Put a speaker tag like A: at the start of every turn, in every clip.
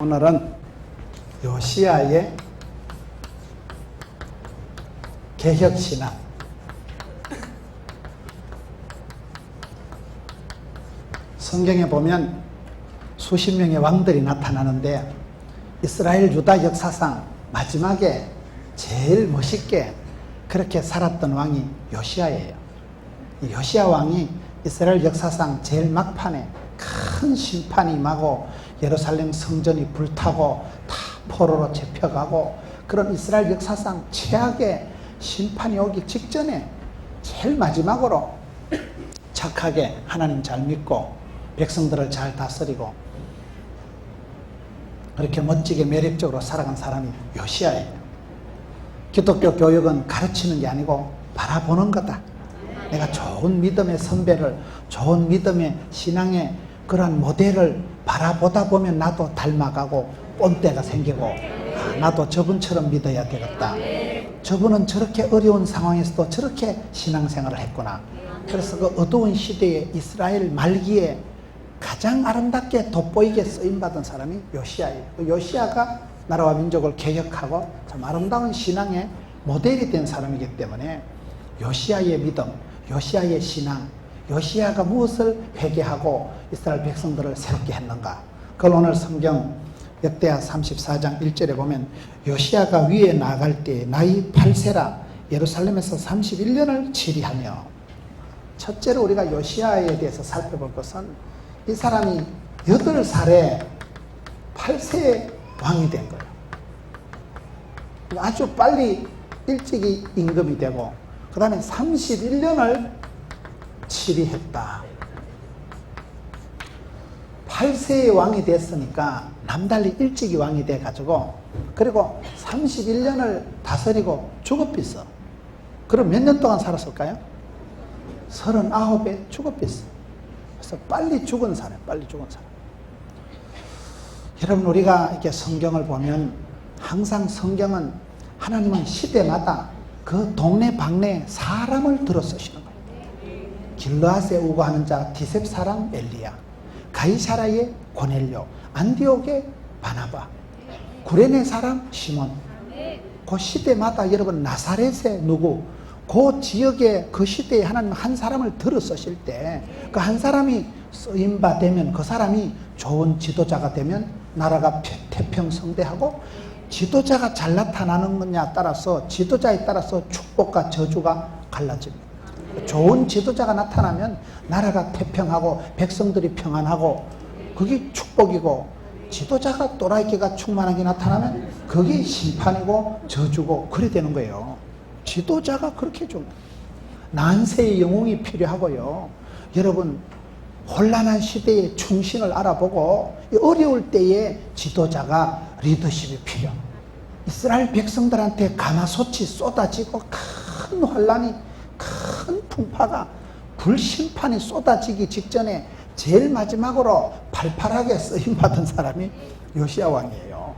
A: 오늘은 요시야의 개혁신앙, 성경에 보면 수십 명의 왕들이 나타나는데 이스라엘 유다 역사상 마지막에 제일 멋있게 그렇게 살았던 왕이 요시야예요. 이 요시야 왕이 이스라엘 역사상 제일 막판에 큰 심판이 임하고 예루살렘 성전이 불타고 다 포로로 잡혀가고 그런 이스라엘 역사상 최악의 심판이 오기 직전에 제일 마지막으로 착하게 하나님 잘 믿고 백성들을 잘 다스리고 그렇게 멋지게 매력적으로 살아간 사람이 요시야예요. 기독교 교육은 가르치는 게 아니고 바라보는 거다. 내가 좋은 믿음의 선배를, 좋은 믿음의 신앙의 그러한 모델을 바라보다 보면 나도 닮아가고 꼰대가 생기고 나도 저분처럼 믿어야 되겠다. 저분은 저렇게 어려운 상황에서도 저렇게 신앙생활을 했구나. 그래서 그 어두운 시대에 이스라엘 말기에 가장 아름답게 돋보이게 쓰임받은 사람이 요시야예요. 요시야가 나라와 민족을 개혁하고 참 아름다운 신앙의 모델이 된 사람이기 때문에 요시야의 믿음, 요시야의 신앙, 요시야가 무엇을 회개하고 이스라엘 백성들을 새롭게 했는가, 그걸 오늘 성경 역대하 34장 1절에 보면 요시야가 위에 나아갈 때 나이 8세라 예루살렘에서 31년을 치리하며, 첫째로 우리가 요시야에 대해서 살펴볼 것은 이 사람이 8살에 8세의 왕이 된 거예요. 아주 빨리 일찍이 임금이 되고 그 다음에 31년을 치리했다. 8세의 왕이 됐으니까 남달리 일찍이 왕이 돼가지고 그리고 31년을 다스리고 죽어삐어. 그럼 몇 년 동안 살았을까요? 39에 죽어삐어. 그래서 빨리 죽은 사람, 빨리 죽은 사람. 여러분, 우리가 이렇게 성경을 보면 항상 성경은 하나님은 시대마다 그 동네 방네 사람을 들어 쓰시는 거예요. 길르앗에 우거하는 자 디셉 사람 엘리야, 가이사라의 고넬료, 안디옥의 바나바, 구레네 사람 시몬. 그 시대마다 여러분 나사렛의 누구, 그 지역에 그 시대에 하나님 한 사람을 들어 쓰실 때 그 한 사람이 쓰임바 되면 그 사람이 좋은 지도자가 되면 나라가 태평성대하고, 지도자가 잘 나타나는 거냐에 따라서 지도자에 따라서 축복과 저주가 갈라집니다. 좋은 지도자가 나타나면 나라가 태평하고 백성들이 평안하고 그게 축복이고, 지도자가 또라이끼가 충만하게 나타나면 그게 심판이고 저주고 그래 되는 거예요. 지도자가 그렇게 좀 난세의 영웅이 필요하고요. 여러분, 혼란한 시대의 충신을 알아보고 어려울 때에 지도자가 리더십이 필요합니다. 이스라엘 백성들한테 가마솥이 쏟아지고 큰 혼란이, 큰 풍파가, 불심판이 쏟아지기 직전에 제일 마지막으로 팔팔하게 쓰임받은 사람이 요시야 왕이에요.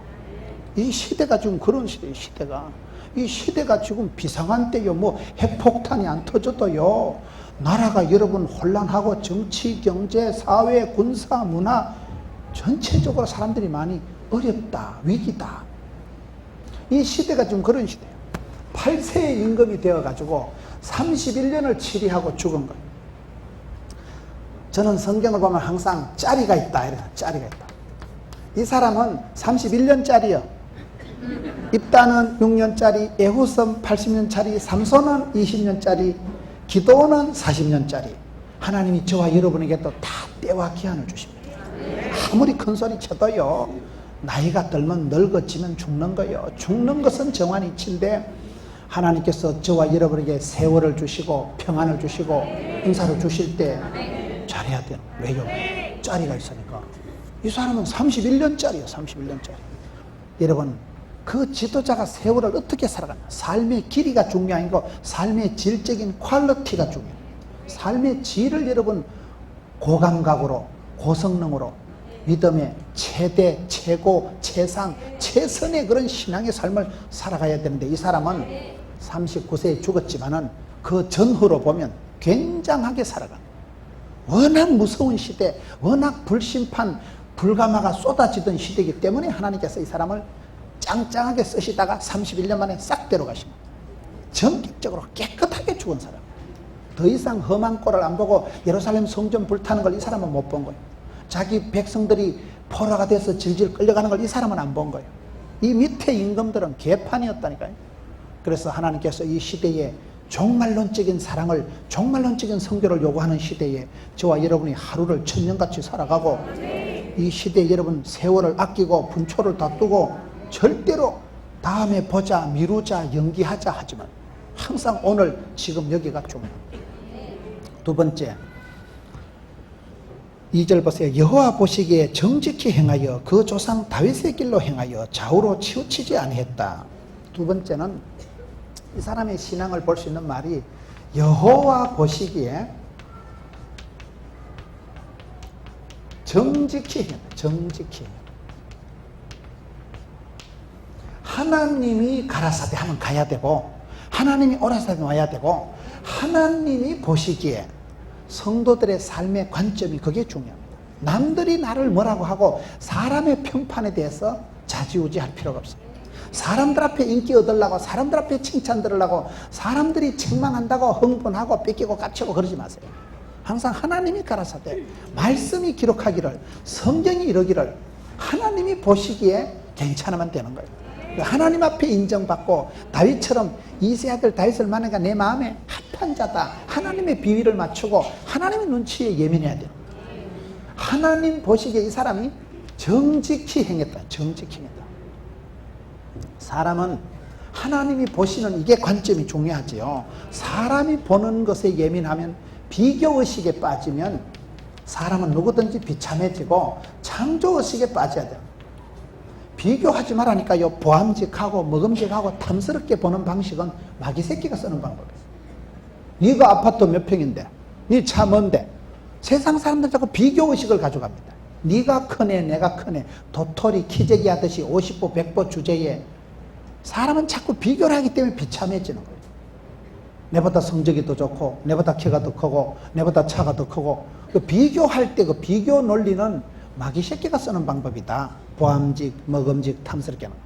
A: 이 시대가 지금 그런 시대예요. 이 시대가 지금 비상한 때요. 뭐 핵폭탄이 안 터져도요, 나라가 여러분 혼란하고 정치, 경제, 사회, 군사, 문화 전체적으로 사람들이 많이 어렵다, 위기다. 이 시대가 지금 그런 시대예요. 8세의 임금이 되어가지고 31년을 치리하고 죽은 거예요. 저는 성경을 보면 항상 짜리가 있다, 이래요. 짜리가 있다. 이 사람은 31년짜리요. 입다는 6년짜리, 에후섬 80년짜리, 삼손은 20년짜리, 기도는 40년짜리. 하나님이 저와 여러분에게 또 다 때와 기한을 주십니다. 아무리 큰 소리 쳐도요, 나이가 들면 늙어지면 죽는 거예요. 죽는 것은 정환이치인데 하나님께서 저와 여러분에게 세월을 주시고 평안을 주시고 은사를 주실 때 잘해야 돼요. 왜요? 짜리가 있으니까. 이 사람은 31년짜리예요. 31년짜리. 여러분, 그 지도자가 세월을 어떻게 살아가냐, 삶의 길이가 중요한 거, 삶의 질적인 퀄리티가 중요해요. 삶의 질을 여러분 고감각으로, 고성능으로 믿음의 최대, 최고, 최상, 최선의 그런 신앙의 삶을 살아가야 되는데, 이 사람은 39세에 죽었지만은 그 전후로 보면 굉장하게 살아간, 워낙 무서운 시대, 워낙 불심판, 불가마가 쏟아지던 시대이기 때문에 하나님께서 이 사람을 짱짱하게 쓰시다가 31년 만에 싹 데려가신 거예요. 전격적으로 깨끗하게 죽은 사람. 더 이상 험한 꼴을 안 보고 예루살렘 성전 불타는 걸 이 사람은 못 본 거예요. 자기 백성들이 포로가 돼서 질질 끌려가는 걸 이 사람은 안 본 거예요. 이 밑에 임금들은 개판이었다니까요. 그래서 하나님께서 이 시대에 종말론적인 사랑을, 종말론적인 성교를 요구하는 시대에 저와 여러분이 하루를 천년같이 살아가고, 이 시대에 여러분 세월을 아끼고 분초를 다투고 절대로 다음에 보자, 미루자, 연기하자 하지만 항상 오늘 지금 여기가 중요합니다. 두 번째, 2절 보세요. 여호와 보시기에 정직히 행하여 그 조상 다윗의 길로 행하여 좌우로 치우치지 아니했다. 두 번째는 이 사람의 신앙을 볼 수 있는 말이 여호와 보시기에 정직히 행한다. 정직히. 하나님이 가라사대 하면 가야 되고, 하나님이 오라사대 와야 되고, 하나님이 보시기에 성도들의 삶의 관점이 그게 중요합니다. 남들이 나를 뭐라고 하고 사람의 평판에 대해서 좌지우지할 필요가 없어요. 사람들 앞에 인기 얻으려고, 사람들 앞에 칭찬 들으려고, 사람들이 책망한다고 흥분하고 뺏기고 깝치고 그러지 마세요. 항상 하나님이 가라사대, 말씀이 기록하기를, 성경이 이러기를 하나님이 보시기에 괜찮으면 되는 거예요. 하나님 앞에 인정받고 다윗처럼 이세 아들 다윗을 만나니까 내 마음에 합한 자다, 하나님의 비위를 맞추고 하나님의 눈치에 예민해야 돼요. 하나님 보시기에 이 사람이 정직히 행했다. 정직히 행했다. 사람은 하나님이 보시는 이게 관점이 중요하지요. 사람이 보는 것에 예민하면, 비교의식에 빠지면 사람은 누구든지 비참해지고 창조의식에 빠져야 돼요. 비교하지 말라니까요. 보암직하고 먹음직하고 탐스럽게 보는 방식은 마귀 새끼가 쓰는 방법이에요. 네가 아파트 몇 평인데, 네 차 뭔데. 세상 사람들 자꾸 비교의식을 가져갑니다. 네가 크네 내가 크네, 도토리 키재기 하듯이 50보 100보 주제에 사람은 자꾸 비교를 하기 때문에 비참해지는 거예요. 내보다 성적이 더 좋고, 내보다 키가 더 크고, 내보다 차가 더 크고, 그 비교할 때 그 비교 논리는 마귀 새끼가 쓰는 방법이다. 보암직, 먹음직, 탐스럽게 하는.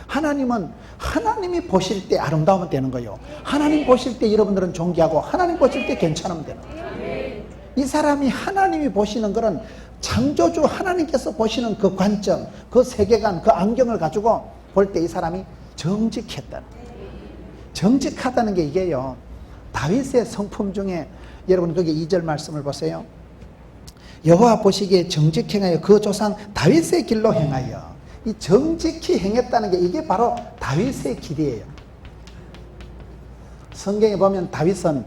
A: 하나님은 하나님이 보실 때 아름다우면 되는 거예요. 하나님 보실 때 여러분들은 존귀하고, 하나님 보실 때 괜찮으면 되는 거예요. 이 사람이 하나님이 보시는 것은 창조주 하나님께서 보시는 그 관점, 그 세계관, 그 안경을 가지고 볼 때 이 사람이 정직했다는 거예요. 정직하다는 게 이게요, 다윗의 성품 중에 여러분 거기 2절 말씀을 보세요. 여호와 보시기에 정직히 행하여 그 조상 다윗의 길로 행하여. 이 정직히 행했다는 게 이게 바로 다윗의 길이에요. 성경에 보면 다윗은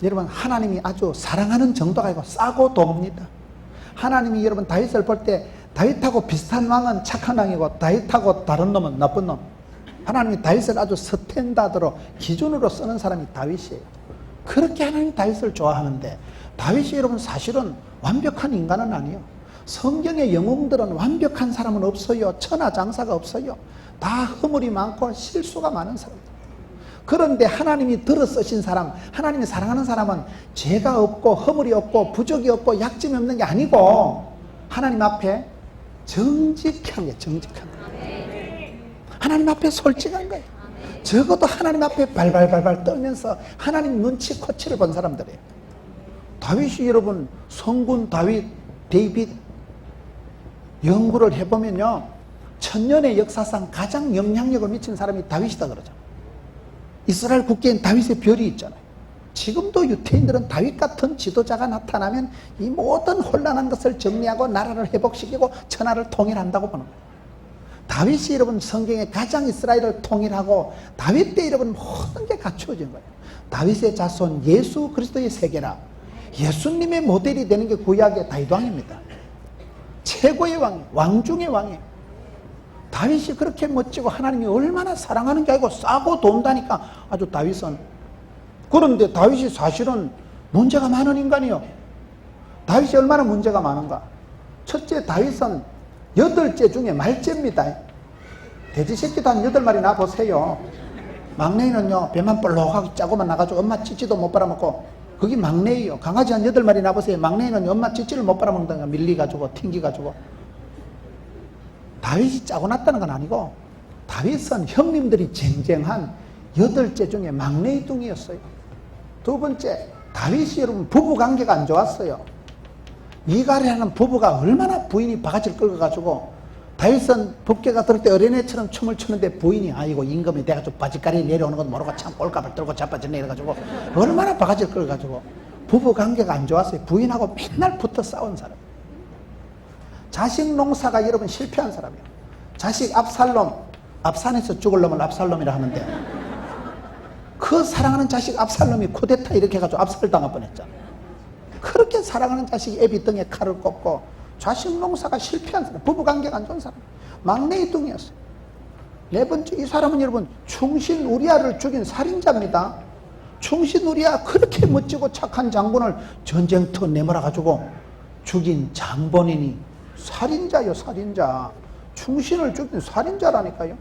A: 여러분 하나님이 아주 사랑하는 정도가 아니고 싸고 돕니다. 하나님이 여러분 다윗을 볼 때 다윗하고 비슷한 왕은 착한 왕이고 다윗하고 다른 놈은 나쁜 놈. 하나님이 다윗을 아주 스탠다드로 기준으로 쓰는 사람이 다윗이에요. 그렇게 하나님이 다윗을 좋아하는데, 다윗이 여러분 사실은 완벽한 인간은 아니에요. 성경의 영웅들은 완벽한 사람은 없어요. 천하장사가 없어요. 다 허물이 많고 실수가 많은 사람들. 그런데 하나님이 들어 쓰신 사람, 하나님이 사랑하는 사람은 죄가 없고 허물이 없고 부족이 없고 약점이 없는 게 아니고 하나님 앞에 정직한 게, 정직한 거. 하나님 앞에 솔직한 거예요. 적어도 하나님 앞에 발발발발 떨면서 하나님 눈치 코치를 본 사람들이에요. 다윗이 여러분 성군 다윗, 데이빗 연구를 해보면요, 천년의 역사상 가장 영향력을 미친 사람이 다윗이다 그러죠. 이스라엘 국기엔 다윗의 별이 있잖아요. 지금도 유태인들은 다윗 같은 지도자가 나타나면 이 모든 혼란한 것을 정리하고 나라를 회복시키고 천하를 통일한다고 보는 거예요. 다윗이 여러분 성경에 가장 이스라엘을 통일하고 다윗 때 여러분 모든 게 갖추어진 거예요. 다윗의 자손 예수 그리스도의 세계라. 예수님의 모델이 되는 게 구약의 다윗 왕입니다. 최고의 왕, 왕 중의 왕이에요. 다윗이 그렇게 멋지고 하나님이 얼마나 사랑하는 게 아니고 싸고 돈다니까 아주 다윗은. 그런데 다윗이 사실은 문제가 많은 인간이요. 다윗이 얼마나 문제가 많은가. 첫째, 다윗은 8째 중에 말째입니다. 돼지 새끼도 한 8마리 낳아보세요. 막내는요 배만 볼록하고 짜고만 나가지고 엄마 찌찌도 못 빨아먹고 그게 막내예요. 강아지 한 8마리 놔보세요. 막내는 엄마 찌찌를 못 빨아먹는다니까. 밀리가지고 튕기가지고. 다윗이 짜고 났다는 건 아니고 다윗은 형님들이 쟁쟁한 8째 중에 막내의 둥이었어요. 두 번째, 다윗이 여러분 부부관계가 안 좋았어요. 이갈이라는 부부가 얼마나 부인이 바가지를 끌어가지고 다윗은 법궤가 들을 때 어린애처럼 춤을 추는데 부인이 아이고 임금이 내가 좀 바지가리 내려오는 건 모르고 참 꼴값을 들고 자빠졌네 이래가지고 얼마나 바가지를 끌어가지고 부부관계가 안 좋았어요. 부인하고 맨날 붙어 싸운 사람. 자식 농사가 여러분 실패한 사람이에요. 자식 압살롬, 압산에서 죽을 놈을 압살롬이라 하는데 그 사랑하는 자식 압살롬이 쿠데타 이렇게 해가지고 압살당할 뻔했잖아. 그렇게 사랑하는 자식이 애비 등에 칼을 꽂고 자식 농사가 실패한 사람, 부부관계가 안 좋은 사람, 막내의 둥이었어요. 네 번째, 이 사람은 여러분 충신 우리아를 죽인 살인자입니다. 충신 우리아 그렇게 멋지고 착한 장군을 전쟁터 내몰아가지고 죽인 장본인이 살인자요, 살인자. 충신을 죽인 살인자라니까요.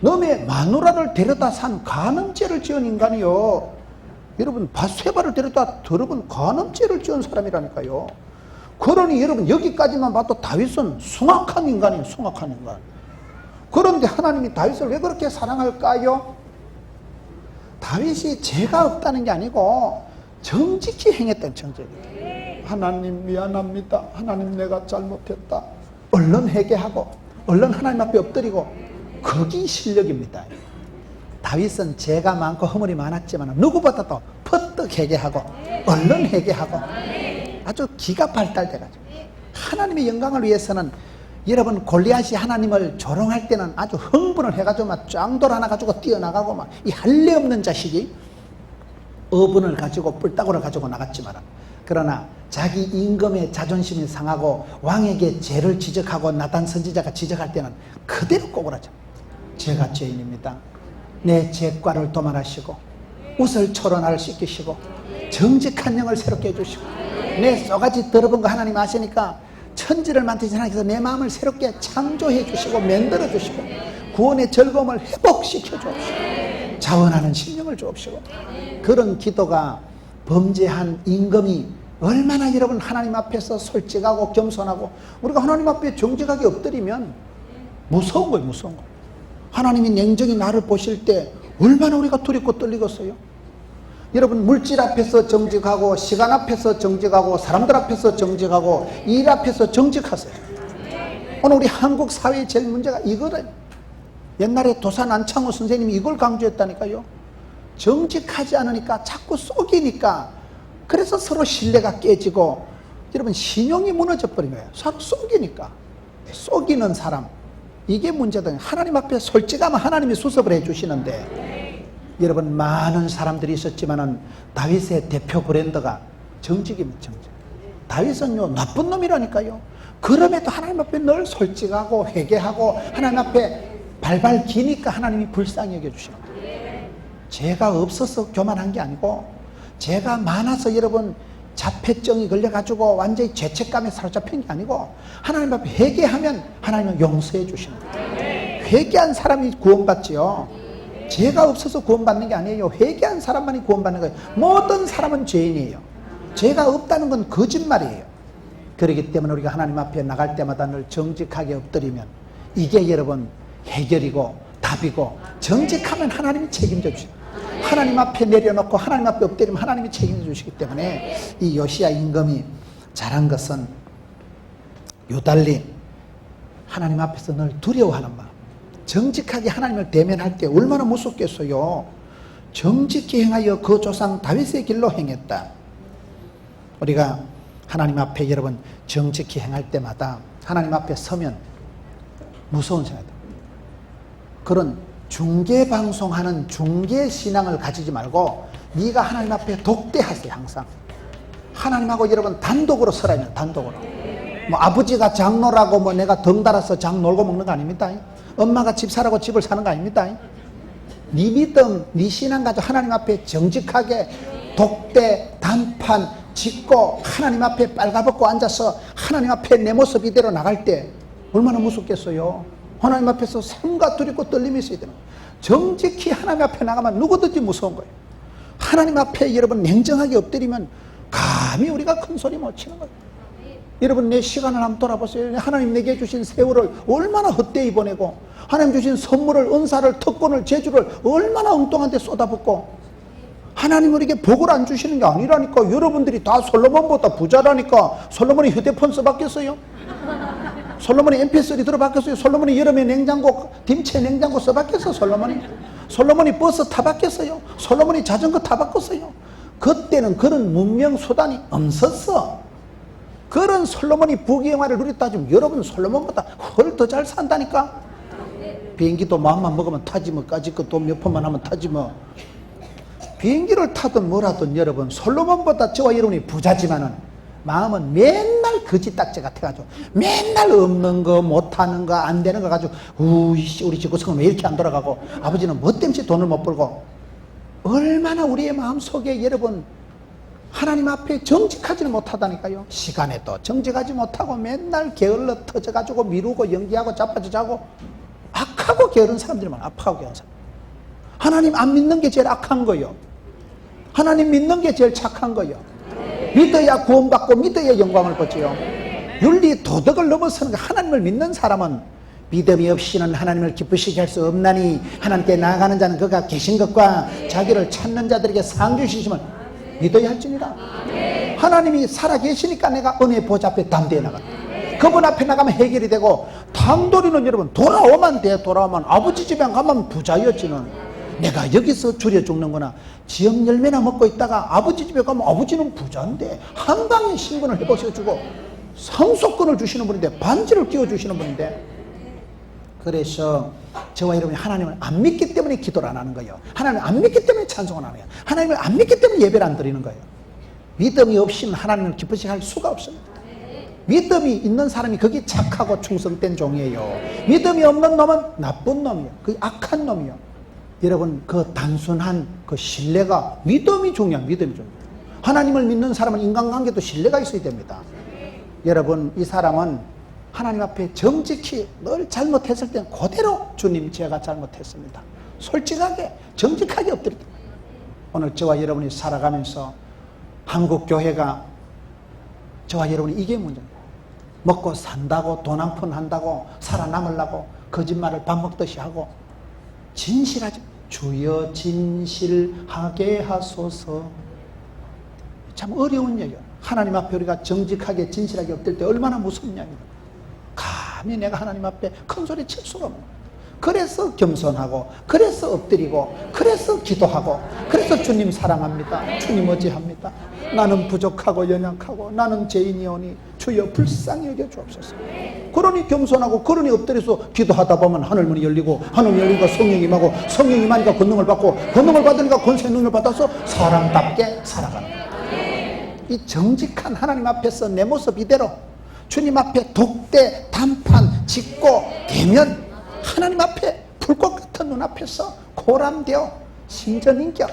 A: 너의 마누라를 데려다 산 간음죄를 지은 인간이요. 여러분 바세바를 데려다 더러운 간음죄를 지은 사람이라니까요. 그러니 여러분 여기까지만 봐도 다윗은 숭악한 인간이에요. 숭악한 인간. 그런데 하나님이 다윗을 왜 그렇게 사랑할까요? 다윗이 죄가 없다는 게 아니고 정직히 행했다는 정직이. 하나님 미안합니다. 하나님 내가 잘못했다. 얼른 회개하고 얼른 하나님 앞에 엎드리고 그게 실력입니다. 다윗은 죄가 많고 허물이 많았지만 누구보다도 퍼뜩 회개하고 얼른 회개하고 아주 기가 발달돼가지고 하나님의 영광을 위해서는 여러분 골리앗이 하나님을 조롱할 때는 아주 흥분을 해가지고 막 짱돌 하나 가지고 뛰어나가고 막 이 할례 없는 자식이 어분을 가지고 뿔따구를 가지고 나갔지만 그러나 자기 임금의 자존심이 상하고 왕에게 죄를 지적하고 나단 선지자가 지적할 때는 그대로 꼬그라져. 제가 죄인입니다. 내 죄과를 도말하시고 우슬초로 나를 씻기시고 정직한 영을 새롭게 해주시고 내 쏘가지 더러운 거 하나님 아시니까 천지를 만드신 하나님께서 내 마음을 새롭게 창조해 주시고 만들어 주시고 구원의 즐거움을 회복시켜 주옵시고 자원하는 심령을 주옵시고 그런 기도가 범죄한 임금이 얼마나 여러분 하나님 앞에서 솔직하고 겸손하고 우리가 하나님 앞에 정직하게 엎드리면 무서운 거예요. 무서운 거. 하나님이 냉정히 나를 보실 때 얼마나 우리가 두렵고 떨리겠어요. 여러분 물질 앞에서 정직하고 시간 앞에서 정직하고 사람들 앞에서 정직하고 일 앞에서 정직하세요. 오늘 우리 한국 사회의 제일 문제가 이거를 옛날에 도산 안창호 선생님이 이걸 강조했다니까요. 정직하지 않으니까 자꾸 속이니까 그래서 서로 신뢰가 깨지고 여러분 신용이 무너져 버린 거예요. 서로 속이니까. 속이는 사람 이게 문제다. 하나님 앞에 솔직하면 하나님이 수습을 해주시는데 여러분 많은 사람들이 있었지만은 다윗의 대표 브랜드가 정직입니다. 정직. 다윗은요 나쁜 놈이라니까요. 그럼에도 하나님 앞에 늘 솔직하고 회개하고 하나님 앞에 발발 기니까 하나님이 불쌍히 여겨주시는 거예요. 죄가 없어서 교만한 게 아니고 죄가 많아서 여러분 자폐증이 걸려가지고 완전히 죄책감에 사로잡힌 게 아니고 하나님 앞에 회개하면 하나님은 용서해 주시는 거예요. 회개한 사람이 구원받지요. 죄가 없어서 구원받는 게 아니에요. 회개한 사람만이 구원받는 거예요. 모든 사람은 죄인이에요. 죄가 없다는 건 거짓말이에요. 그렇기 때문에 우리가 하나님 앞에 나갈 때마다 늘 정직하게 엎드리면 이게 여러분 해결이고 답이고 정직하면 하나님이 책임져 주십니다. 하나님 앞에 내려놓고 하나님 앞에 엎드리면 하나님이 책임져 주시기 때문에 이 요시야 임금이 잘한 것은 유달리 하나님 앞에서 늘 두려워하는 마음, 정직하게 하나님을 대면할 때 얼마나 무섭겠어요. 정직히 행하여 그 조상 다윗의 길로 행했다. 우리가 하나님 앞에 여러분 정직히 행할 때마다 하나님 앞에 서면 무서운 생각이다. 그런 중계방송하는 중계신앙을 가지지 말고 네가 하나님 앞에 독대하세요. 항상 하나님하고 여러분 단독으로 서라요. 단독으로. 뭐 아버지가 장로라고 뭐 내가 덩달아서 장 놀고 먹는 거 아닙니다. 엄마가 집 사라고 집을 사는 거 아닙니다. 네 믿음, 네 신앙 가지고 하나님 앞에 정직하게 독대, 단판 짓고 하나님 앞에 빨가벗고 앉아서 하나님 앞에 내 모습 이대로 나갈 때 얼마나 무섭겠어요. 하나님 앞에서 생각 두렵고 떨림이 있어야 되는 거예요. 정직히 하나님 앞에 나가면 누구든지 무서운 거예요. 하나님 앞에 여러분 냉정하게 엎드리면 감히 우리가 큰 소리 못 치는 거예요. 여러분 내 시간을 한번 돌아보세요. 하나님 내게 주신 세월을 얼마나 헛되이 보내고 하나님 주신 선물을, 은사를, 특권을, 재주를 얼마나 엉뚱한 데 쏟아붓고 하나님 우리에게 복을 안 주시는 게 아니라니까. 여러분들이 다 솔로몬보다 부자라니까. 솔로몬이 휴대폰 써봤겠어요? 솔로몬이 mp3 들어봤겠어요? 솔로몬이 여름에 냉장고, 김치 냉장고 써봤겠어요? 솔로몬이 버스 타봤겠어요? 솔로몬이 자전거 타봤겠어요? 그때는 그런 문명수단이 없었어. 그런 솔로몬이 부귀영화를 누렸다지만 여러분 솔로몬보다 훨 더 잘 산다니까. 비행기도 마음만 먹으면 타지 뭐. 까짓 거 돈 몇 푼만 하면 타지 뭐. 비행기를 타든 뭐라든 여러분 솔로몬보다 저와 여러분이 부자지만은 마음은 맨날 거지딱지 같아가지고 맨날 없는 거 못하는 거 안 되는 거 가지고 우리 지구성은 왜 이렇게 안 돌아가고 아버지는 뭐 때문에 돈을 못 벌고. 얼마나 우리의 마음속에 여러분 하나님 앞에 정직하지는 못하다니까요. 시간에도 정직하지 못하고 맨날 게을러 터져가지고 미루고 연기하고 자빠져 자고 악하고 게으른 사람들이 많아. 악하고 게으른 사람. 하나님 안 믿는 게 제일 악한 거요. 하나님 믿는 게 제일 착한 거요. 믿어야 구원받고 믿어야 영광을 받지요. 윤리 도덕을 넘어서는 거. 하나님을 믿는 사람은 믿음이 없이는 하나님을 기쁘시게 할 수 없나니 하나님께 나아가는 자는 그가 계신 것과 자기를 찾는 자들에게 상 주시심을 믿어야 할지니라. 하나님이 살아계시니까 내가 은혜 보좌 앞에 담대히 나간다. 그분 앞에 나가면 해결이 되고 당돌이는 여러분 돌아오면 돼. 돌아오면 아버지 집에 가면 부자였지는 내가 여기서 줄여 죽는구나. 지역 열매나 먹고 있다가 아버지 집에 가면 아버지는 부자인데 한강에 신분을 해보셔주고 상속권을 주시는 분인데 반지를 끼워주시는 분인데. 그래서 저와 여러분이 하나님을 안 믿기 때문에 기도를 안 하는 거예요. 하나님을 안 믿기 때문에 찬송을 안 하는 거예요. 하나님을 안 믿기 때문에 예배를 안 드리는 거예요. 믿음이 없이는 하나님을 기쁘시게 할 수가 없습니다. 믿음이 있는 사람이 그게 착하고 충성된 종이에요. 믿음이 없는 놈은 나쁜 놈이에요. 그게 악한 놈이에요. 여러분 그 단순한 그 신뢰가 믿음이 중요해요. 믿음이 중요해요. 하나님을 믿는 사람은 인간관계도 신뢰가 있어야 됩니다. 여러분 이 사람은 하나님 앞에 정직히 늘 잘못했을 때는 그대로 주님 제가 잘못했습니다. 솔직하게 정직하게 엎드렸다. 오늘 저와 여러분이 살아가면서 한국교회가 저와 여러분이 이게 문제입니다. 먹고 산다고 돈 한 푼 한다고 살아남으려고 거짓말을 밥 먹듯이 하고 진실하지. 주여 진실하게 하소서. 참 어려운 얘기야. 하나님 앞에 우리가 정직하게 진실하게 엎드릴 때 얼마나 무섭냐면 감히 내가 하나님 앞에 큰 소리 칠 수가 없는 거예요. 그래서 겸손하고 그래서 엎드리고 그래서 기도하고 그래서 주님 사랑합니다. 주님 어찌합니다. 나는 부족하고 연약하고 나는 죄인이오니 주여 불쌍히 여겨 주옵소서. 그러니 겸손하고 그러니 엎드려서 기도하다 보면 하늘문이 열리고 하늘문이 열리니까 성령이 임하고 성령이 임하니까 권능을 받고 권능을 받으니까 권세의 능력을 받아서 사람답게 살아가는 거예요. 이 정직한 하나님 앞에서 내 모습 이대로 주님 앞에 독대, 단판, 짓고 대면 하나님 앞에 불꽃 같은 눈앞에서 고람되어 신전인격.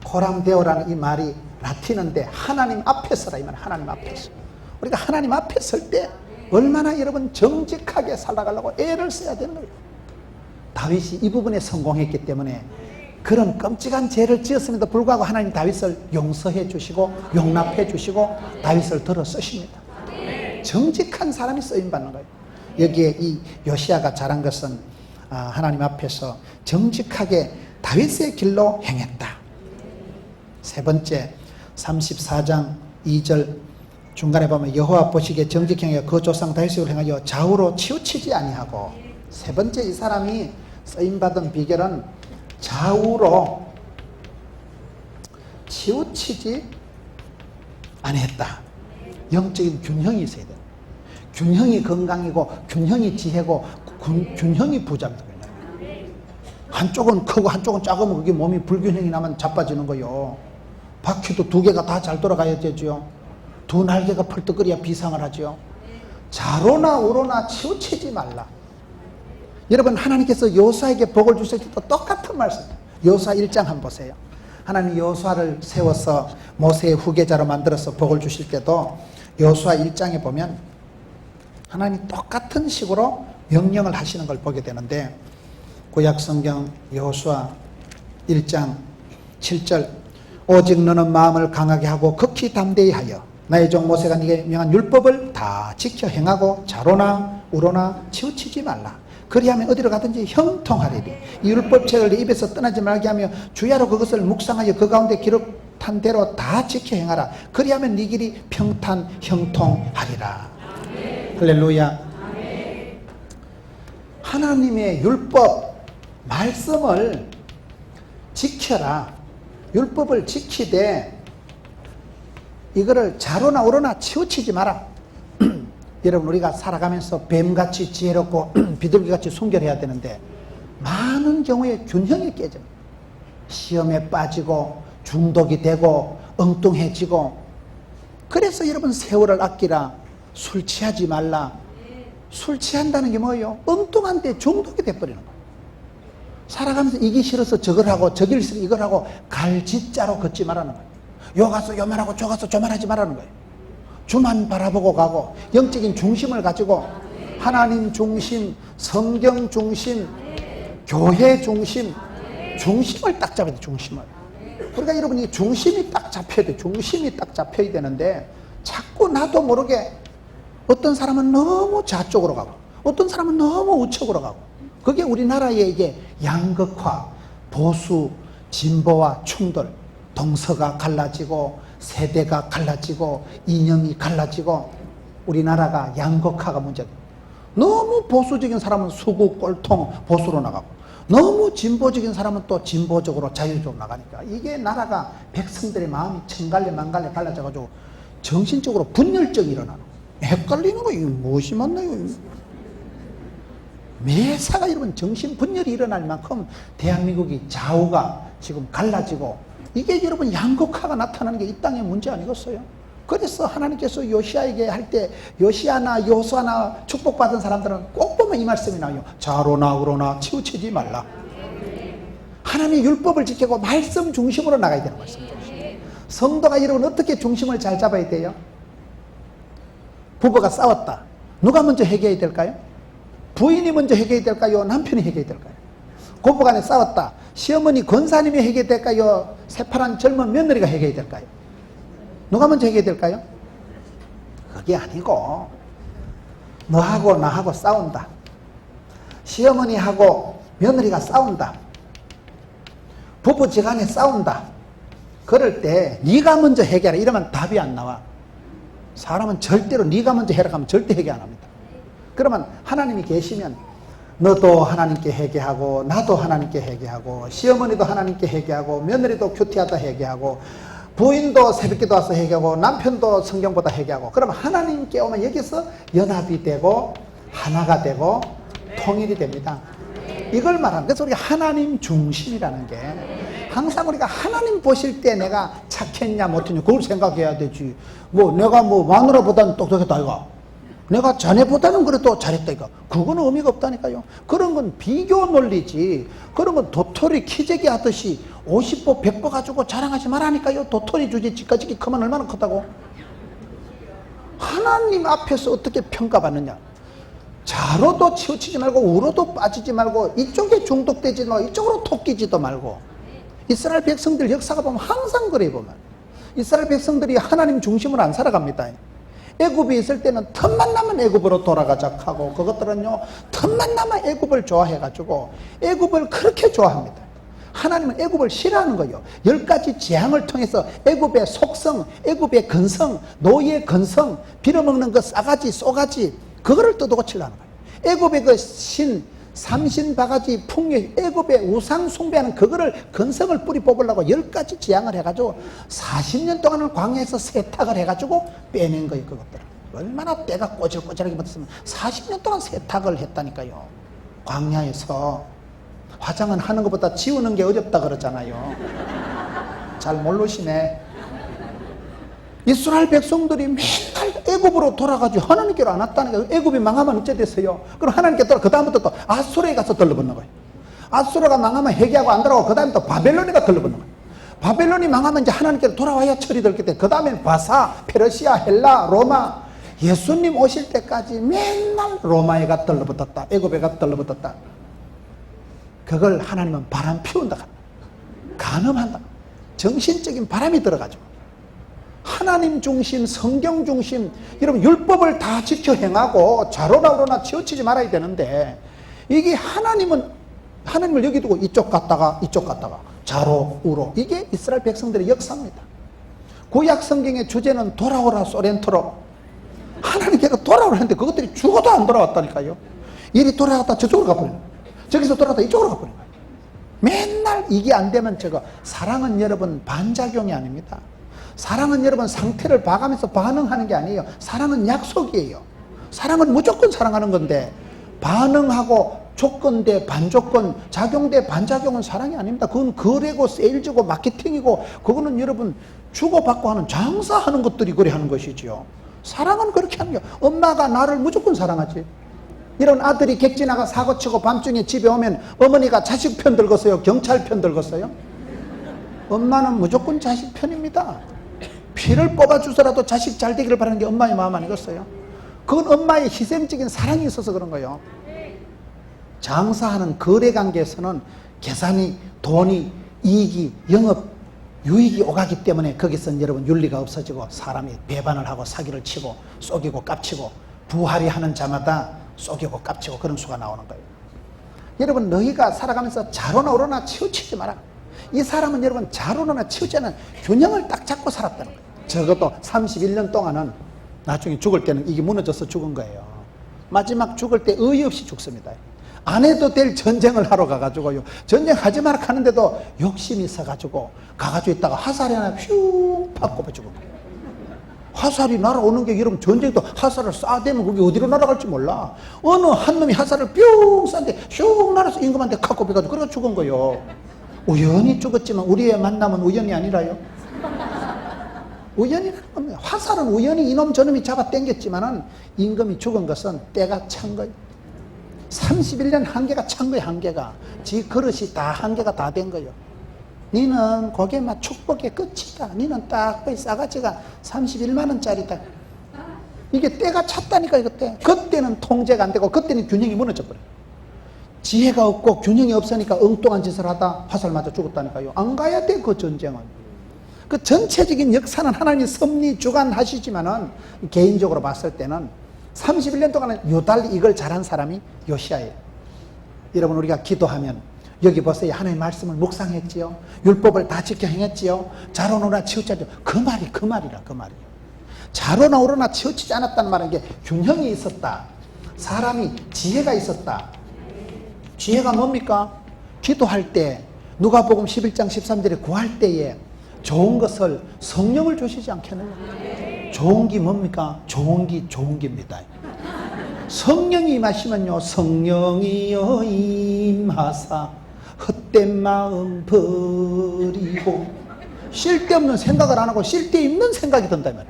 A: 고람되어라는 이 말이 라틴어인데 하나님 앞에서라 이 말. 하나님 앞에서. 우리가 하나님 앞에 설 때 얼마나 여러분 정직하게 살아가려고 애를 써야 되는 거예요. 다윗이 이 부분에 성공했기 때문에 그런 끔찍한 죄를 지었음에도 불구하고 하나님 다윗을 용서해 주시고 용납해 주시고 다윗을 들어 쓰십니다. 정직한 사람이 쓰임받는 거예요. 여기에 이 요시야가 잘한 것은 하나님 앞에서 정직하게 다윗의 길로 행했다. 세 번째 34장 2절 중간에 보면 여호와 보시기에 정직행하여 그 조상 다윗을 행하여 좌우로 치우치지 아니하고. 세 번째 이 사람이 쓰임받은 비결은 좌우로 치우치지 아니했다. 영적인 균형이 있어야 돼. 균형이 건강이고 균형이 지혜고 균형이 부자입니다. 한쪽은 크고 한쪽은 작으면 그게 몸이 불균형이 나면 자빠지는 거요. 바퀴도 두 개가 다 잘 돌아가야 되죠. 두 날개가 펄떡거려야 비상을 하죠. 좌로나 우로나 치우치지 말라. 여러분 하나님께서 여호수아에게 복을 주실 때도 똑같은 말씀이에요. 여호수아 1장 한번 보세요. 하나님 여호수아를 세워서 모세의 후계자로 만들어서 복을 주실 때도 여호수아 1장에 보면 하나님이 똑같은 식으로 명령을 하시는 걸 보게 되는데 구약성경 여호수아 1장 7절 오직 너는 마음을 강하게 하고 극히 담대히 하여 나의 종 모세가 네게 명한 율법을 다 지켜 행하고 자로나 우로나 치우치지 말라. 그리하면 어디로 가든지 형통하리니 이 율법책을 네 입에서 떠나지 말게 하며 주야로 그것을 묵상하여 그 가운데 기록한 대로 다 지켜 행하라. 그리하면 네 길이 평탄 형통하리라. 할렐루야. 하나님의 율법 말씀을 지켜라. 율법을 지키되 이거를 자로나 우로나 치우치지 마라. 여러분, 우리가 살아가면서 뱀같이 지혜롭고 비둘기같이 순결해야 되는데 많은 경우에 균형이 깨집니다. 시험에 빠지고 중독이 되고 엉뚱해지고. 그래서 여러분, 세월을 아끼라. 술 취하지 말라. 술 취한다는 게 뭐예요? 엉뚱한 데 중독이 돼버리는 거예요. 살아가면서 이기 싫어서 저걸 하고 저길 싫어 이걸 하고 갈짓자로 걷지 말라는 거예요. 요 가서 요만 하고 저 가서 저만 하지 말라는 거예요. 주만 바라보고 가고 영적인 중심을 가지고 하나님 중심, 성경 중심, 교회 중심, 중심을 딱 잡아야 돼. 중심을. 그러니까 여러분이 중심이 딱 잡혀야 돼. 중심이 딱 잡혀야 되는데 자꾸 나도 모르게 어떤 사람은 너무 좌쪽으로 가고 어떤 사람은 너무 우측으로 가고. 그게 우리나라의 이게 양극화, 보수, 진보와 충돌, 동서가 갈라지고 세대가 갈라지고 이념이 갈라지고 우리나라가 양극화가 문제다. 너무 보수적인 사람은 수구, 꼴통, 보수로 나가고 너무 진보적인 사람은 또 진보적으로 자유적으로 나가니까 이게 나라가 백성들의 마음이 천갈래 만갈래 갈라져가지고 정신적으로 분열증이 일어나는 거예요. 헷갈리는 거 이게 무엇이 맞나요? 매사가 여러분 정신 분열이 일어날 만큼 대한민국이 좌우가 지금 갈라지고 이게 여러분 양극화가 나타나는 게 이 땅의 문제 아니겠어요? 그래서 하나님께서 요시아에게 할 때 요시아나 요수아나 축복받은 사람들은 꼭 보면 이 말씀이 나와요. 좌로나 우로나 치우치지 말라. 하나님의 율법을 지키고 말씀 중심으로 나가야 되는 말씀 중심. 성도가 여러분 어떻게 중심을 잘 잡아야 돼요? 부부가 싸웠다. 누가 먼저 해결해야 될까요? 부인이 먼저 해결해야 될까요? 남편이 해결해야 될까요? 고부간에 싸웠다. 시어머니 권사님이 해결해야 될까요? 새파란 젊은 며느리가 해결해야 될까요? 누가 먼저 해결해야 될까요? 그게 아니고 너하고 나하고 싸운다. 시어머니하고 며느리가 싸운다. 부부지간에 싸운다. 그럴 때 네가 먼저 해결해. 이러면 답이 안 나와. 사람은 절대로 네가 먼저 해라 하면 절대 해결 안 합니다. 그러면 하나님이 계시면 너도 하나님께 회개하고 나도 하나님께 회개하고 시어머니도 하나님께 회개하고 며느리도 큐티하다 회개하고 부인도 새벽기도 와서 회개하고 남편도 성경보다 회개하고 그러면 하나님께 오면 여기서 연합이 되고 하나가 되고 통일이 됩니다. 이걸 말하는 그래서 우리가 하나님 중심이라는 게 항상 우리가 하나님 보실 때 내가 착했냐 못했냐 그걸 생각해야 되지. 뭐 내가 뭐 마누라보다는 똑똑했다 이거. 내가 자네보다는 그래도 잘했다 이거. 그거는 의미가 없다니까요. 그런 건 비교 논리지. 그런 건 도토리 키재기 하듯이 50보 100보 가지고 자랑하지 말라니까요. 도토리 주제 집가지기 크면 얼마나 크다고. 하나님 앞에서 어떻게 평가받느냐. 좌로도 치우치지 말고 우로도 빠지지 말고 이쪽에 중독되지 말고 이쪽으로 토끼지도 말고. 이스라엘 백성들 역사가 보면 항상 그래 보면 이스라엘 백성들이 하나님 중심으로 안 살아갑니다. 애굽에 있을 때는 틈만 나면 애굽으로 돌아가자 하고 그것들은요 틈만 나면 애굽을 좋아해가지고 애굽을 그렇게 좋아합니다. 하나님은 애굽을 싫어하는 거예요. 10가지 재앙을 통해서 애굽의 속성, 애굽의 근성, 노예의 근성, 빌어먹는 그 싸가지, 쏘가지 그거를 뜯어고치려는 거예요. 애굽의 그 삼신바가지 풍요, 애굽의 우상 숭배하는 그거를 근성을 뿌리 뽑으려고 10가지 재앙을 해가지고 40년 동안은 광야에서 세탁을 해가지고 빼낸 거예요. 그것들 얼마나 때가 꼬질꼬질하게 붙었으면 40년 동안 세탁을 했다니까요. 광야에서 화장은 하는 것보다 지우는 게 어렵다 그러잖아요. 잘 모르시네. 이스라엘 백성들이 맨날 애굽으로 돌아가지고 하나님께로 안 왔다니까. 애굽이 망하면 어째 됐어요? 그럼 하나님께 돌아 그 다음부터 또 아수르에 가서 들러붙는 거예요. 아수르가 망하면 회개하고 안 돌아가고 그 다음에 또 바벨론에가 들러붙는 거예요. 바벨론이 망하면 이제 하나님께로 돌아와야 처리될 때 그 다음엔 바사, 페르시아, 헬라, 로마. 예수님 오실 때까지 맨날 로마에 가 들러붙었다. 애굽에 가 들러붙었다. 그걸 하나님은 바람 피운다. 간음한다. 정신적인 바람이 들어가죠. 하나님 중심, 성경 중심, 여러분 율법을 다 지켜 행하고 좌로나 우로나 치우치지 말아야 되는데, 이게 하나님을 여기 두고 이쪽 갔다가 좌로 우로, 이게 이스라엘 백성들의 역사입니다. 구약 성경의 주제는 돌아오라 소렌토로, 하나님께서 돌아오라는데 그것들이 죽어도 안 돌아왔다니까요. 이리 돌아갔다 저쪽으로 가버리는 거예요. 저기서 돌아갔다 이쪽으로 가버리는 거예요. 맨날 이게 안 되면 사랑은 여러분 반작용이 아닙니다. 사랑은 여러분 상태를 봐가면서 반응하는 게 아니에요. 사랑은 약속이에요. 사랑은 무조건 사랑하는 건데, 반응하고 조건 대 반조건, 작용 대 반작용은 사랑이 아닙니다. 그건 거래고 세일즈고 마케팅이고, 그거는 여러분 주고받고 하는 장사하는 것들이 그래 하는 것이지요. 사랑은 그렇게 하는 거예요. 엄마가 나를 무조건 사랑하지. 이런 아들이 객지나가 사고치고 밤중에 집에 오면 어머니가 자식 편 들겠어요? 경찰 편 들겠어요? 엄마는 무조건 자식 편입니다. 피를 뽑아주서라도 자식 잘 되기를 바라는 게 엄마의 마음 아니겠어요? 그건 엄마의 희생적인 사랑이 있어서 그런 거예요. 장사하는 거래관계에서는 계산이, 돈이, 이익이, 영업, 유익이 오가기 때문에 거기서는 여러분 윤리가 없어지고 사람이 배반을 하고 사기를 치고 속이고 깝치고, 부활이 하는 자마다 속이고 깝치고 그런 수가 나오는 거예요. 여러분 너희가 살아가면서 좌로나 우로나 치우치지 마라. 이 사람은 여러분 좌로나 치우지 않은 균형을 딱 잡고 살았다는 거예요. 적어도 31년 동안은 나중에 죽을 때는 이게 무너져서 죽은 거예요. 마지막 죽을 때 의의 없이 죽습니다. 안 해도 될 전쟁을 하러 가가지고요, 전쟁하지 마라 하는데도 욕심이 있어가지고 가가지고 있다가 화살이 하나 퓨 팍 꼽아주고, 화살이 날아오는 게 여러분 전쟁도 화살을 쏴대면 그게 어디로 날아갈지 몰라. 어느 한 놈이 화살을 뿅 쐈는데 슉 날아서 임금한테 칵 꼽혀가지고 그래서 죽은 거예요. 우연히 죽었지만 우리의 만남은 우연이 아니라요. 우연이라는 겁니다. 화살은 우연히 이놈 저놈이 잡아 당겼지만은 임금이 죽은 것은 때가 찬 거예요. 31년 한계가 찬 거예요. 한계가 지 그릇이 다 한계가 다 된 거예요. 니는 그게 막 축복의 끝이다. 니는 딱 거의 싸가지가 31만 원짜리다. 이게 때가 찼다니까. 그때는 통제가 안 되고 그때는 균형이 무너져 버려요. 지혜가 없고 균형이 없으니까 엉뚱한 짓을 하다 화살 맞아 죽었다니까요. 안 가야 돼. 그 전쟁은. 그 전체적인 역사는 하나님이 섭리 주관하시지만은 개인적으로 봤을 때는 31년 동안은 유달리 이걸 잘한 사람이 요시야예요. 여러분 우리가 기도하면 여기 보세요. 하나님의 말씀을 묵상했지요. 율법을 다 지켜 행했지요. 좌로나 우로나 치우치지 않죠. 그 말이라. 좌로나 우로나 치우치지 않았다는 말은 게 균형이 있었다. 사람이 지혜가 있었다. 지혜가 뭡니까? 기도할 때 누가복음 11장 13절에 구할 때에 좋은 것을 성령을 주시지 않겠느냐. 좋은 게 뭡니까? 좋은 기입니다. 성령이 임하시면요, 성령이여 임하사 헛된 마음 버리고, 쓸데없는 생각을 안 하고 쓸데있는 생각이 든다면,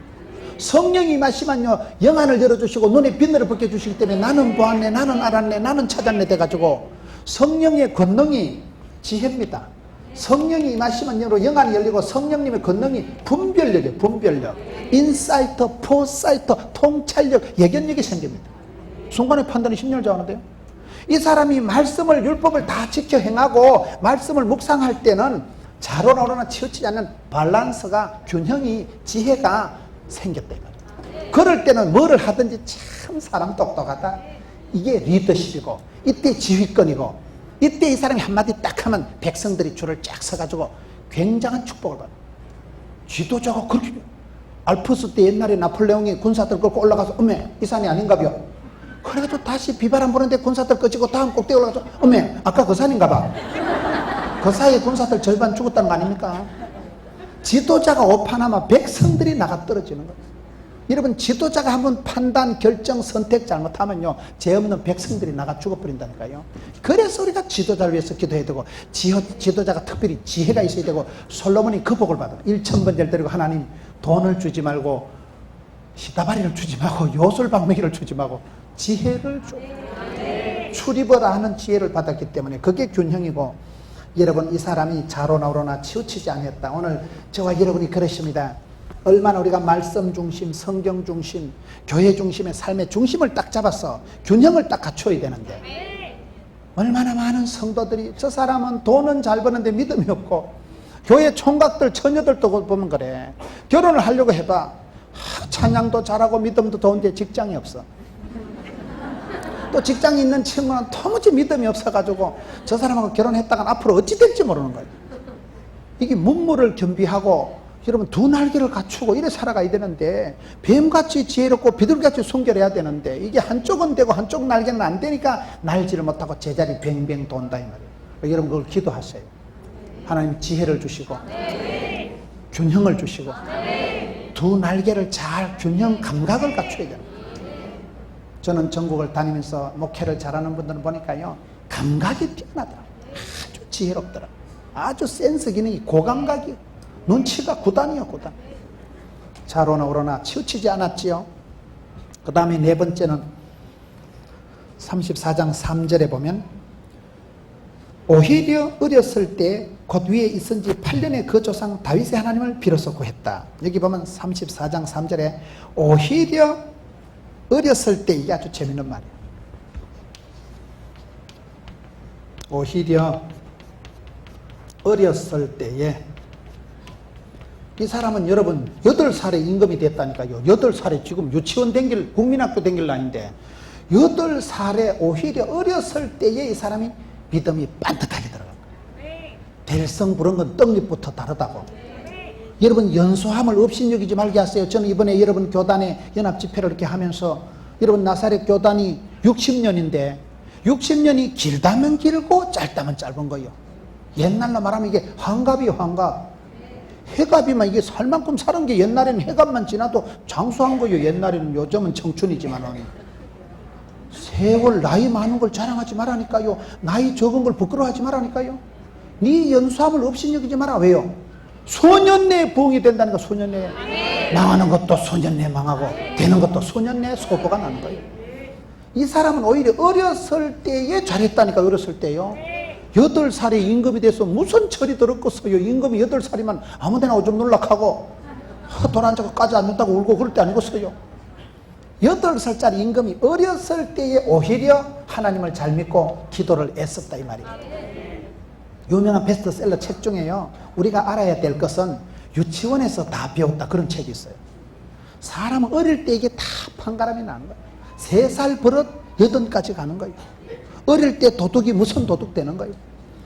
A: 성령이 임하시면요 영안을 열어주시고 눈에 빛을 벗겨주시기 때문에 나는 보았네, 나는 알았네, 나는 찾았네 돼가지고, 성령의 권능이 지혜입니다. 성령이 임하시면 영안이 열리고 성령님의 권능이 분별력이에요. 분별력, 인사이트, 포사이트, 통찰력, 예견력이 생깁니다. 순간의 판단이 심령을 좌우하는데요. 이 사람이 말씀을, 율법을 다 지켜 행하고 말씀을 묵상할 때는 좌로나 우로나 치우치지 않는 밸런스가, 균형이, 지혜가 생겼다. 그럴 때는 뭐를 하든지 참 사람 똑똑하다. 이게 리더십이고, 이때 지휘권이고, 이때 이 사람이 한마디 딱 하면 백성들이 줄을 쫙 서가지고 굉장한 축복을 받아요. 지도자가 그렇게, 알프스 때 옛날에 나폴레옹이 군사들 끌고 올라가서 어메 이 산이 아닌가벼. 그래가지고 다시 비바람 부는데 군사들 꺼지고 다음 꼭대기 올라가서 어메 아까 그 산인가봐. 그 사이에 군사들 절반 죽었다는 거 아닙니까? 지도자가 오판하면 백성들이 나가 떨어지는 거예요. 여러분 지도자가 한번 판단, 결정, 선택 잘못하면요 죄 없는 백성들이 나가 죽어버린다니까요. 그래서 우리가 지도자를 위해서 기도해야 되고, 지도자가 특별히 지혜가 있어야 되고, 솔로몬이 그 복을 받아 1000번째를 드리고 하나님 돈을 주지 말고 시다바리를 주지 말고 요술방매기를 주지 말고 지혜를 줘. 출입어라 하는 지혜를 받았기 때문에 그게 균형이고, 여러분 이 사람이 좌로나 우로나 치우치지 않았다. 오늘 저와 여러분이 그러십니다. 얼마나 우리가 말씀 중심, 성경 중심, 교회 중심의 삶의 중심을 딱 잡아서 균형을 딱 갖춰야 되는데, 얼마나 많은 성도들이 저 사람은 돈은 잘 버는데 믿음이 없고, 교회 총각들, 처녀들도 보면 그래. 결혼을 하려고 해봐. 찬양도 잘하고 믿음도 좋은데 직장이 없어. 또 직장이 있는 친구는 도무지 믿음이 없어가지고 저 사람하고 결혼했다간 앞으로 어찌 될지 모르는 거예요. 이게 문무를 겸비하고 여러분 두 날개를 갖추고 이래 살아가야 되는데, 뱀같이 지혜롭고 비둘기같이 순결해야 되는데, 이게 한쪽은 되고 한쪽 날개는 안 되니까 날지를 못하고 제자리 뱅뱅 돈다 이 말이에요. 여러분 그걸 기도하세요. 하나님 지혜를 주시고 균형을 주시고 두 날개를 잘 균형 감각을 갖춰야 돼요. 저는 전국을 다니면서 목회를 잘하는 분들은 보니까요, 감각이 뛰어나더라고요. 아주 지혜롭더라고요. 아주 센스 기능이 고감각이, 눈치가 구단이요, 구단. 자로나 오로나 치우치지 않았지요. 그 다음에 네 번째는 34장 3절에 보면, 오히려 어렸을 때 곧 위에 있은 지 8년의 그 조상 다윗의 하나님을 비로소 구했다. 여기 보면 34장 3절에 오히려 어렸을 때, 이게 아주 재밌는 말이에요. 오히려 어렸을 때에, 이 사람은 여러분 8살에 임금이 됐다니까요. 8살에 지금 유치원 댕길, 국민학교 댕길 나이인데 8살에 오히려 어렸을 때에 이 사람이 믿음이 반듯하게 들어간 거예요. 될성 부른 건 떡잎부터 다르다고. 여러분 연소함을 업신여기지 말게 하세요. 저는 이번에 여러분 교단에 연합집회를 이렇게 하면서, 여러분 나사렛 교단이 60년인데 60년이 길다면 길고 짧다면 짧은 거예요. 옛날로 말하면 이게 환갑이에요. 환갑. 해갑이면 이게 살 만큼 사는 게, 옛날에는 해갑만 지나도 장수한 거예요. 옛날에는. 요즘은 청춘이지만은. 세월 나이 많은 걸 자랑하지 말라니까요. 나이 적은 걸 부끄러워하지 말라니까요. 네 연수함을 업신여기지 마라. 왜요? 소년내에 부흥이 된다니까. 소년내에. 망하는 것도 소년내에 망하고 되는 것도 소년내에 소보가 나는 거예요. 이 사람은 오히려 어렸을 때에 잘했다니까. 어렸을 때요. 8살에 임금이 돼서 무슨 철이 들었겠어요. 임금이 8살이면 아무데나 오줌 놀락하고 돈 안 잡고 까지 않는다고 울고 그럴 때 아니겠어요. 8살짜리 임금이 어렸을 때에 오히려 하나님을 잘 믿고 기도를 애썼다 이 말이에요. 유명한 베스트셀러 책 중에요, 우리가 알아야 될 것은 유치원에서 다 배웠다, 그런 책이 있어요. 사람은 어릴 때 이게 다 판가름이 나는 거예요. 3살 버릇 8까지 가는 거예요. 어릴 때 도둑이 무슨 도둑 되는 거예요.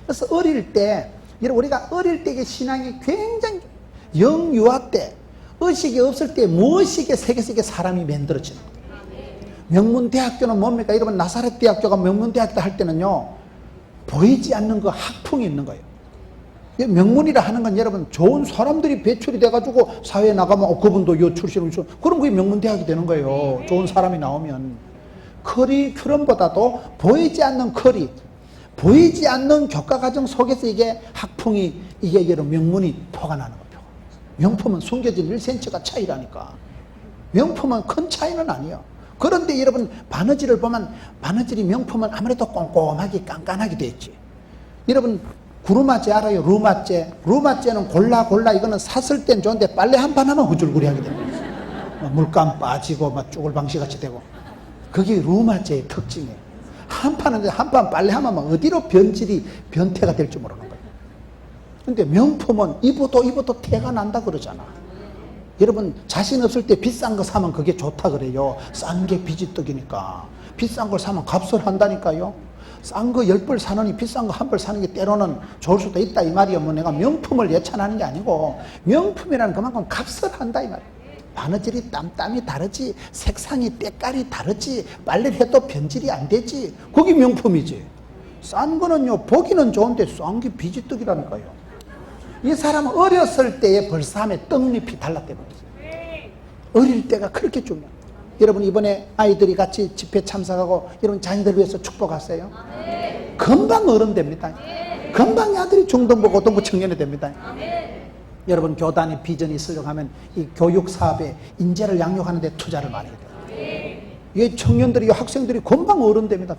A: 그래서 어릴 때, 우리가 어릴 때의 신앙이 굉장히, 영유아 때, 의식이 없을 때 무의식의 세계 속에 사람이 만들어지는 거예요. 명문대학교는 뭡니까? 여러분 나사렛 대학교가 명문대학교 할 때는요, 보이지 않는 그 학풍이 있는 거예요. 명문이라 하는 건 여러분 좋은 사람들이 배출이 돼가지고 사회에 나가면 그분도 요 출신을, 그럼 그게 명문대학이 되는 거예요. 좋은 사람이 나오면. 커리큘럼보다도 보이지 않는 커리, 보이지 않는 교과과정 속에서 이게 학풍이, 이게 여러분 명문이 포가 나는 거예요. 명품은 숨겨진 1cm가 차이라니까. 명품은 큰 차이는 아니에요. 그런데 여러분 바느질을 보면, 바느질이 명품은 아무래도 꼼꼼하게 깐깐하게 돼 있지. 여러분 구루마째 알아요? 루마째. 루마째는 골라 이거는 샀을 땐 좋은데 빨래 한 판 하면 후줄구리하게 됩니다. 물감 빠지고 막 쭈글방시같이 되고. 그게 루마째의 특징이에요. 한 판은, 한 판 빨래하면 막 어디로 변태가 될지 모르는 거예요. 근데 명품은 입어도 태가 난다 그러잖아. 여러분 자신 없을 때 비싼 거 사면 그게 좋다 그래요. 싼 게 비지떡이니까. 비싼 걸 사면 값을 한다니까요. 싼 거 10벌 사느니 비싼 거 1벌 사는 게 때로는 좋을 수도 있다 이 말이에요. 뭐 내가 명품을 예찬하는 게 아니고, 명품이라는 그만큼 값을 한다 이 말이에요. 바느질이 땀이 다르지, 색상이 때깔이 다르지, 빨래를 해도 변질이 안 되지, 그게 명품이지. 싼 거는요 보기는 좋은데 싼 게 비지떡이라니까요. 이 사람은 어렸을 때의 벌삼의 떡잎이 달랐다는 거예요. 어릴 때가 그렇게 중요해요. 여러분 이번에 아이들이 같이 집회 참석하고 여러분 자녀들 위해서 축복하세요. 금방 어른 됩니다. 금방 아들이 중등부 고등부 청년이 됩니다. 여러분 교단의 비전이 있으려고 하면 이 교육 사업에 인재를 양육하는 데 투자를 많이 해야 돼요. 이 청년들이, 이 학생들이 금방 어른 됩니다.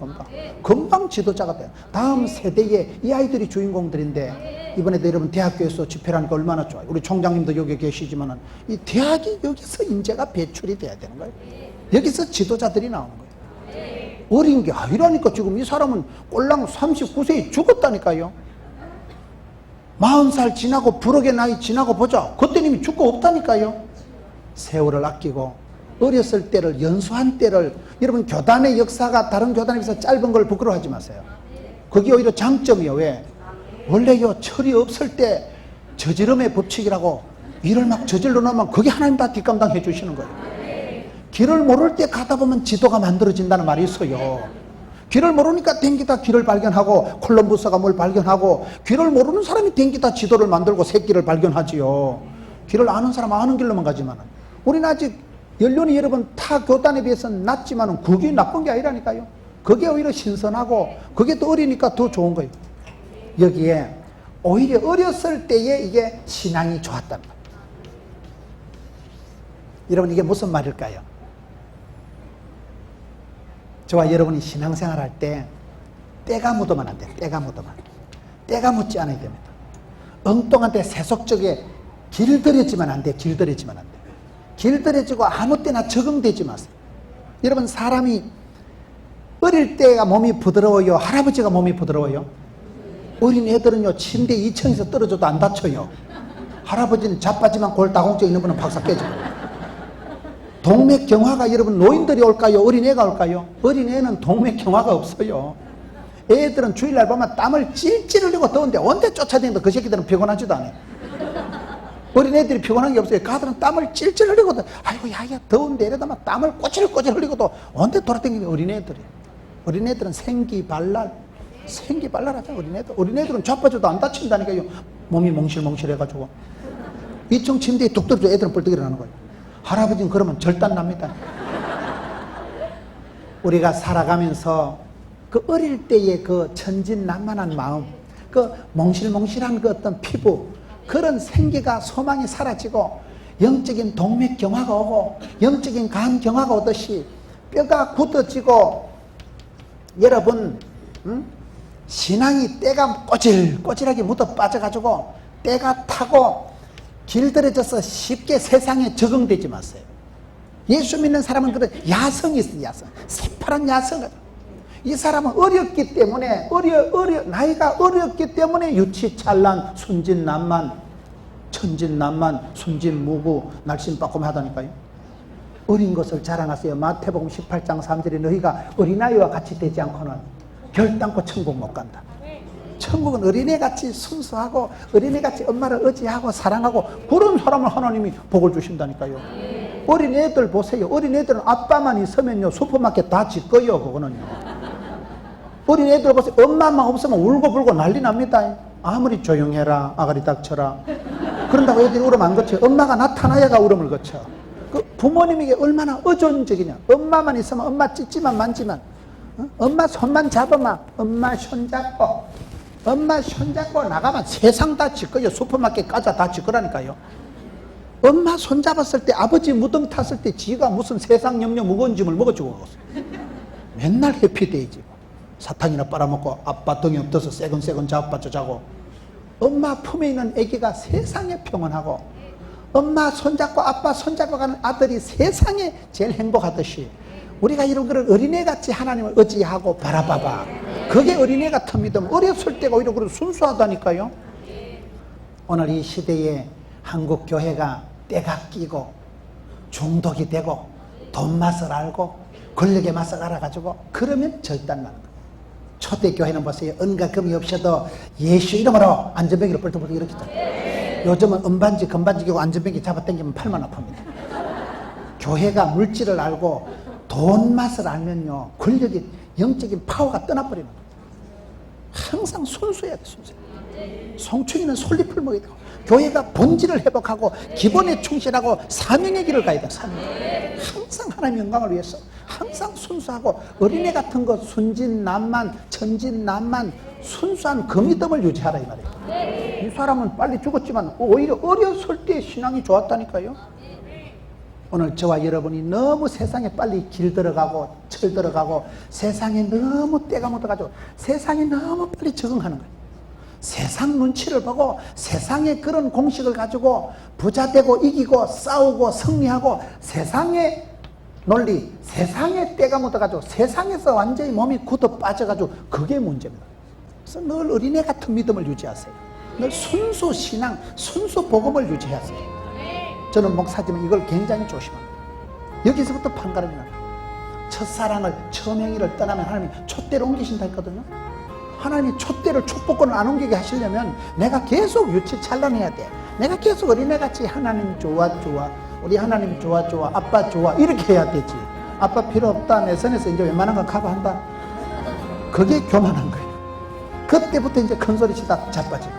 A: 금방 지도자가 돼요. 다음 세대의 이 아이들이 주인공들인데, 이번에도 여러분 대학교에서 집회를 하니까 얼마나 좋아요. 우리 총장님도 여기 계시지만은 이 대학이 여기서 인재가 배출이 돼야 되는 거예요. 여기서 지도자들이 나오는 거예요. 어린 게 아니라니까. 지금 이 사람은 꼴랑 39세에 죽었다니까요. 40살 지나고 불혹의 나이 지나고 보자. 그때는 이미 죽고 없다니까요. 세월을 아끼고 어렸을 때를, 연수한 때를, 여러분 교단의 역사가 다른 교단에 비해서 짧은 걸 부끄러워하지 마세요. 그게 오히려 장점이에요. 왜? 원래요, 철이 없을 때 저지름의 법칙이라고 일을 막 저질러 놓으면 그게 하나님 다 뒷감당해 주시는 거예요. 길을 모를 때 가다 보면 지도가 만들어진다는 말이 있어요. 길을 모르니까 댕기다 길을 발견하고, 콜럼버스가 뭘 발견하고, 길을 모르는 사람이 댕기다 지도를 만들고 새길을 발견하지요. 길을 아는 사람은 아는 길로만 가지만, 우리는 아직 연륜이 여러분 타 교단에 비해서는 낮지만 그게 나쁜 게 아니라니까요. 그게 오히려 신선하고 그게 더 어리니까 더 좋은 거예요. 여기에 오히려 어렸을 때에 이게 신앙이 좋았단 말이에요. 여러분 이게 무슨 말일까요? 저와 여러분이 신앙생활 할 때 때가 묻으면 안 돼요. 때가 묻으면. 때가 묻지 않아야 됩니다. 엉뚱한 데 세속적에 길들여지면 안 돼요. 길들여지면 안 돼요. 길들여지고 아무 때나 적응되지 마세요. 여러분 사람이 어릴 때가 몸이 부드러워요? 할아버지가 몸이 부드러워요? 어린 애들은요 침대 2층에서 떨어져도 안 다쳐요. 할아버지는 자빠지만 골다공증 있는 분은 박사 깨져요. 동맥경화가 여러분 노인들이 올까요? 어린애가 올까요? 어린애는 동맥경화가 없어요. 애들은 주일날 보면 땀을 찔찔 흘리고 더운데 언제 쫓아다니는데 그 새끼들은 피곤하지도 않아요. 어린애들이 피곤한 게 없어요. 가들은 땀을 찔찔 흘리거든. 아이고 야야 더운데 이러다 막 땀을 꼬질꼬질 흘리고도 언제 돌아다니는 어린애들이. 어린애들은 생기발랄 하잖아. 어린애들은 자빠져도 안 다친다니까요. 몸이 몽실몽실해가지고 2층 침대에 뚝 떨어져 애들은 벌떡 일어나는 거예요. 할아버지는 그러면 절단납니다. 우리가 살아가면서 그 어릴 때의 그 천진난만한 마음, 그 몽실몽실한 그 어떤 피부, 그런 생기가 소망이 사라지고 영적인 동맥경화가 오고 영적인 간경화가 오듯이 뼈가 굳어지고 여러분 신앙이 때가 꼬질꼬질하게 묻어 빠져가지고 때가 타고 길들여져서 쉽게 세상에 적응되지 마세요. 예수 믿는 사람은 그런 야성이 있어요. 야성, 새파란 야성을. 이 사람은 어렸기 때문에 나이가 어렸기 때문에 유치찬란, 순진난만, 천진난만, 순진무구, 날씬빠꼼하다니까요. 어린 것을 자랑하세요. 마태복음 18장 3절에 너희가 어린아이와 같이 되지 않고는 결단코 천국 못 간다. 천국은 어린애같이 순수하고 어린애같이 엄마를 의지하고 사랑하고 그런 사람을 하나님이 복을 주신다니까요. 어린애들 보세요. 어린애들은 아빠만 있으면요 슈퍼마켓 다 짓거요. 그거는요. 어린애들 보세요. 엄마만 없으면 울고불고 난리 납니다. 아무리 조용해라 아가리 닥쳐라 그런다고 애들이 울음 안 거쳐. 엄마가 나타나야가 울음을 거쳐. 그 부모님에게 얼마나 의존적이냐. 엄마만 있으면 엄마 찢지만 만지만, 엄마 손만 잡으면 엄마 손잡고 나가면 세상 다 짓거요. 슈퍼마켓 가자 다 짓거라니까요. 엄마 손잡았을 때 아버지 무덤 탔을 때 지가 무슨 세상 염려 무거운 짐을 먹어주고 맨날 해피데이지. 사탕이나 빨아먹고 아빠 등에 엎어서 새근새근 잡아받쳐 자고, 엄마 품에 있는 아기가 세상에 평온하고 엄마 손잡고 아빠 손잡고 가는 아들이 세상에 제일 행복하듯이 우리가 이런 그런 어린애같이 하나님을 의지하고 바라봐봐. 그게 어린애 같은 믿음. 어렸을 때가 오히려 그런 순수하다니까요. 오늘 이 시대에 한국 교회가 때가 끼고 중독이 되고 돈 맛을 알고 권력의 맛을 알아가지고 그러면 절단나는 거예요. 초대교회는 보세요. 은과 금이 없어도 예수 이름으로 안전뱅이를 뻘떡뻘떡 이렇게 잡아요. 요즘은 은반지 금반지 끼고 안전뱅이 잡아당기면 팔만 아픕니다. 교회가 물질을 알고 돈 맛을 알면요 권력이 영적인 파워가 떠나버리는 거예요. 항상 순수해야 돼. 순수. 송충이는 솔잎을 먹어야 되고 교회가 본질을 회복하고 기본에 충실하고 사명의 길을 가야 돼. 사명. 항상 하나님의 영광을 위해서 항상 순수하고 어린애 같은 것 순진난만 천진난만 순수한 그 믿음을 유지하라 이 말이에요. 이 사람은 빨리 죽었지만 오히려 어렸을 때 신앙이 좋았다니까요. 오늘 저와 여러분이 너무 세상에 빨리 길 들어가고 철 들어가고 세상에 너무 때가 묻어가지고 세상에 너무 빨리 적응하는 거예요. 세상 눈치를 보고 세상의 그런 공식을 가지고 부자 되고 이기고 싸우고 승리하고 세상의 논리, 세상의 때가 묻어가지고 세상에서 완전히 몸이 굳어 빠져가지고 그게 문제입니다. 그래서 늘 어린애 같은 믿음을 유지하세요. 늘 순수 신앙, 순수 복음을 유지해야 돼요. 저는 목사지만 이걸 굉장히 조심합니다. 여기서부터 판가름이 나요. 첫사랑을, 처명의를 떠나면 하나님이 촛대를 옮기신다 했거든요. 하나님이 촛대를, 축복권을 안 옮기게 하시려면 내가 계속 유치 찬란해야 돼. 내가 계속 어린애같이 하나님 좋아, 우리 하나님 좋아, 아빠 좋아, 이렇게 해야 되지. 아빠 필요 없다, 내 선에서 이제 웬만한 건 커버한다. 그게 교만한 거예요. 그때부터 이제 큰 소리 치다 자빠지고.